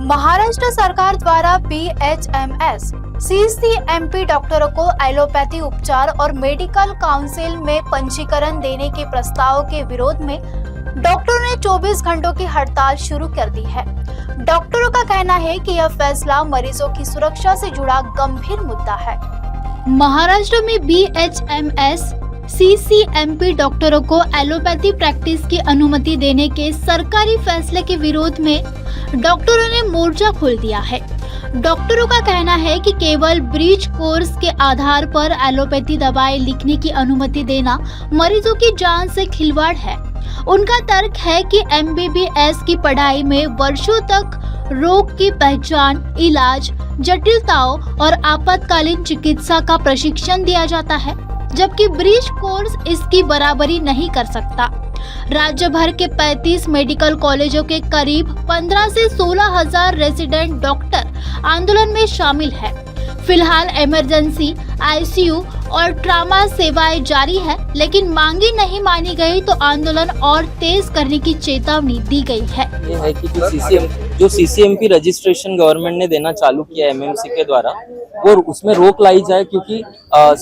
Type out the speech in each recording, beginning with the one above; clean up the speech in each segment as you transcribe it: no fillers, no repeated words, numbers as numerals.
महाराष्ट्र सरकार द्वारा BHMS CCMP डॉक्टरों को एलोपैथी उपचार और मेडिकल काउंसिल में पंजीकरण देने के प्रस्ताव के विरोध में डॉक्टरों ने 24 घंटों की हड़ताल शुरू कर दी है। डॉक्टरों का कहना है कि यह फैसला मरीजों की सुरक्षा से जुड़ा गंभीर मुद्दा है। महाराष्ट्र में BHMS CCMP डॉक्टरों को एलोपैथी प्रैक्टिस की अनुमति देने के सरकारी फैसले के विरोध में डॉक्टरों ने मोर्चा खोल दिया है। डॉक्टरों का कहना है कि केवल ब्रीच कोर्स के आधार पर एलोपैथी दवाएं लिखने की अनुमति देना मरीजों की जान से खिलवाड़ है। उनका तर्क है कि MBBS की पढ़ाई में वर्षों तक रोग की पहचान, इलाज, जटिलताओं और आपातकालीन चिकित्सा का प्रशिक्षण दिया जाता है, जबकि ब्रीच कोर्स इसकी बराबरी नहीं कर सकता। राज्य भर के 35 मेडिकल कॉलेजों के करीब 15 से 16 हजार रेजिडेंट डॉक्टर आंदोलन में शामिल है। फिलहाल इमरजेंसी, ICU और ट्रामा सेवाएं जारी है, लेकिन मांगी नहीं मानी गई तो आंदोलन और तेज करने की चेतावनी दी गई है। ये है कि जो CCMP रजिस्ट्रेशन गवर्नमेंट ने देना चालू किया MMC के द्वारा, और उसमें रोक लाई जाए, क्योंकि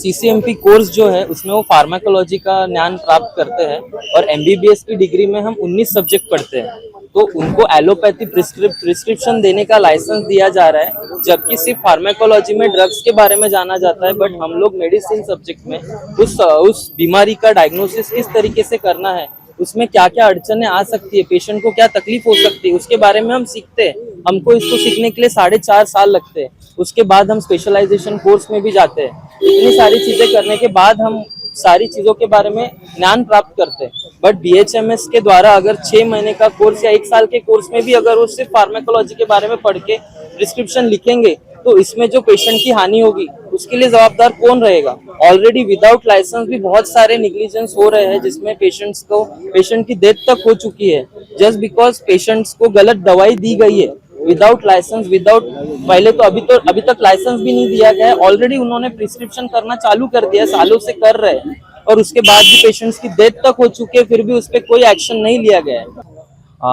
CCMP कोर्स जो है उसमें वो फार्माकोलॉजी का ज्ञान प्राप्त करते हैं और MBBS की डिग्री में हम 19 सब्जेक्ट पढ़ते हैं, तो उनको एलोपैथी प्रिस्क्रिप्शन देने का लाइसेंस दिया जा रहा है, जबकि सिर्फ फार्माकोलॉजी में ड्रग्स के बारे में जाना जाता है। बट हम लोग मेडिसिन सब्जेक्ट में उस बीमारी का डायग्नोसिस किस तरीके से करना है, उसमें क्या क्या अड़चनें आ सकती है, पेशेंट को क्या तकलीफ हो सकती है, उसके बारे में हम सीखते हैं। हमको इसको सीखने के लिए 4.5 साल लगते हैं। उसके बाद हम स्पेशलाइजेशन कोर्स में भी जाते हैं। इतनी सारी चीजें करने के बाद हम सारी चीजों के बारे में ज्ञान प्राप्त करते हैं। बट BHMS के द्वारा अगर 6 महीने का कोर्स या 1 साल के कोर्स में भी अगर वो सिर्फ फार्माकोलॉजी के बारे में पढ़ के प्रिस्क्रिप्शन लिखेंगे, तो इसमें जो पेशेंट की हानि होगी उसके लिए जवाबदार कौन रहेगा। ऑलरेडी विदाउट लाइसेंस भी बहुत सारे निग्लिजेंस हो रहे हैं, जिसमें पेशेंट की डेथ तक हो चुकी है, जस्ट बिकॉज पेशेंट्स को गलत दवाई दी गई है विदाउट लाइसेंस। पहले तो अभी तक लाइसेंस भी नहीं दिया गया है, ऑलरेडी उन्होंने प्रिस्क्रिप्शन करना चालू कर दिया, सालों से कर रहे हैं, और उसके बाद भी पेशेंट्स की डेथ तक हो चुकी है, फिर भी उस पर कोई एक्शन नहीं लिया गया है।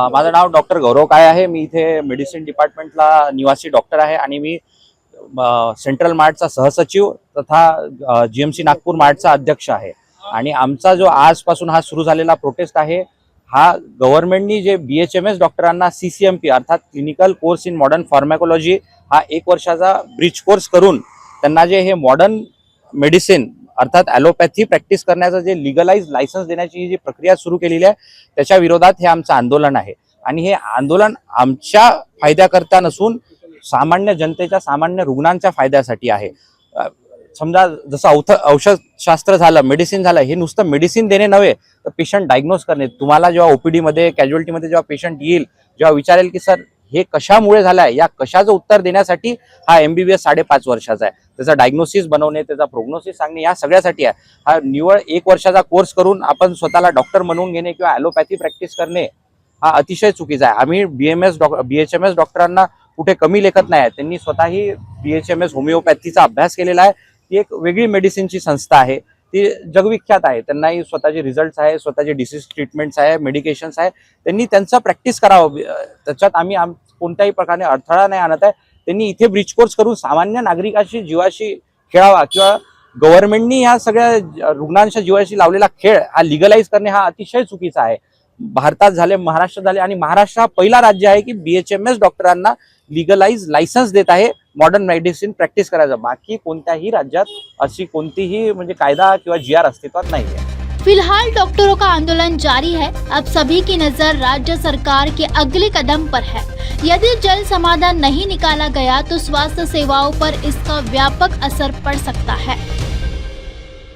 माझं नाव डॉक्टर गौरव काय आहे। मी इथे मेडिसिन डिपार्टमेंटला निवासी डॉक्टर आहे आणि मी सेंट्रल मार्टचा सहसचिव तथा GMC नागपूर मार्टचा अध्यक्ष आहे। आणि आमचा जो आजपासून हा सुरू झालेला प्रोटेस्ट आहे, हा गव्हर्नमेंटनी जे BHMS डॉक्टरांना CCMP अर्थात clinical course in modern pharmacology हा 1 वर्षाचा ब्रिज कोर्स करून त्यांना जे हे मॉडर्न मेडिसिन अर्थात ॲलोपॅथी प्रॅक्टिस करण्याचं जे लिगलाइज लायसन्स देण्याची जी प्रक्रिया सुरू केलेली आहे, त्याच्या विरोधात हे आमचं आंदोलन आहे। आणि हे आंदोलन आमच्या फायद्याकरता नसून सामान्य जनतेच्या, सामान्य रुग्णांच्या फायद्यासाठी आहे। समजा जसं औषधशास्त्र झालं, मेडिसिन झालं, हे नुसतं मेडिसिन देणे नव्हे तर पेशंट डायग्नोज करणे। तुम्हाला जेव्हा OPD मध्ये, कॅज्युअल्टी मध्ये जेव्हा पेशंट येईल, जेव्हा विचारेल की सर हे कशामुळे झालंय, या कशाचं उत्तर देण्यासाठी हा MBBS 5.5 वर्षाचा आहे। त्याचा डायग्नोसिस बनवणे, त्याचा प्रोग्नोसिस सांगणे, या सगळ्यासाठी आहे। हा निवळ 1 वर्षाचा कोर्स करून आपण स्वतःला डॉक्टर म्हणून घेणे किंवा ॲलोपॅथी प्रॅक्टिस करणे हा अतिशय चुकीचा आहे। आम्ही BHMS डॉक्टरांना कुठे कमी लेखत नाही। त्यांनी स्वतःही BHMS होमिओपॅथीचा अभ्यास केलेला आहे। ती एक वेगळी मेडिसिनची संस्था आहे, ती जगविख्यात आहे। त्यांनाही स्वतःचे रिझल्ट्स आहे, स्वतःचे डिसीज ट्रीटमेंट्स आहे, मेडिकेशन्स आहे। त्यांनी त्यांचा प्रॅक्टिस करावं, त्याच्यात आम्ही कोणत्याही प्रकारे अडथळा नाही आणत आहे। त्यांनी इथे ब्रिज कोर्स करून सामान्य नागरिकाशी जीवाशी खेळावा, किंवा गव्हर्नमेंटनी या सगळ्या रुग्णांच्या जीवाशी लावलेला खेळ हा लिगलाइज करणे हा अतिशय चुकीचा आहे। भारतात झाले, महाराष्ट्रात झाले, आणि महाराष्ट्र हा पहिला राज्य आहे की BHMS डॉक्टरांना लिगलाइज लाइसेंस देत आहे मॉडर्न मेडिसिन प्रॅक्टिस करायचं। बाकी कोणत्याही राज्यात अशी कोणतीही म्हणजे कायदा किंवा GR अस्तित्वात नाही है। फिलहाल डॉक्टरों का आंदोलन जारी है। अब सभी की नजर राज्य सरकार के अगले कदम पर है। यदि जल्द समाधान नहीं निकाला गया तो स्वास्थ्य सेवाओं पर इसका व्यापक असर पड़ सकता है।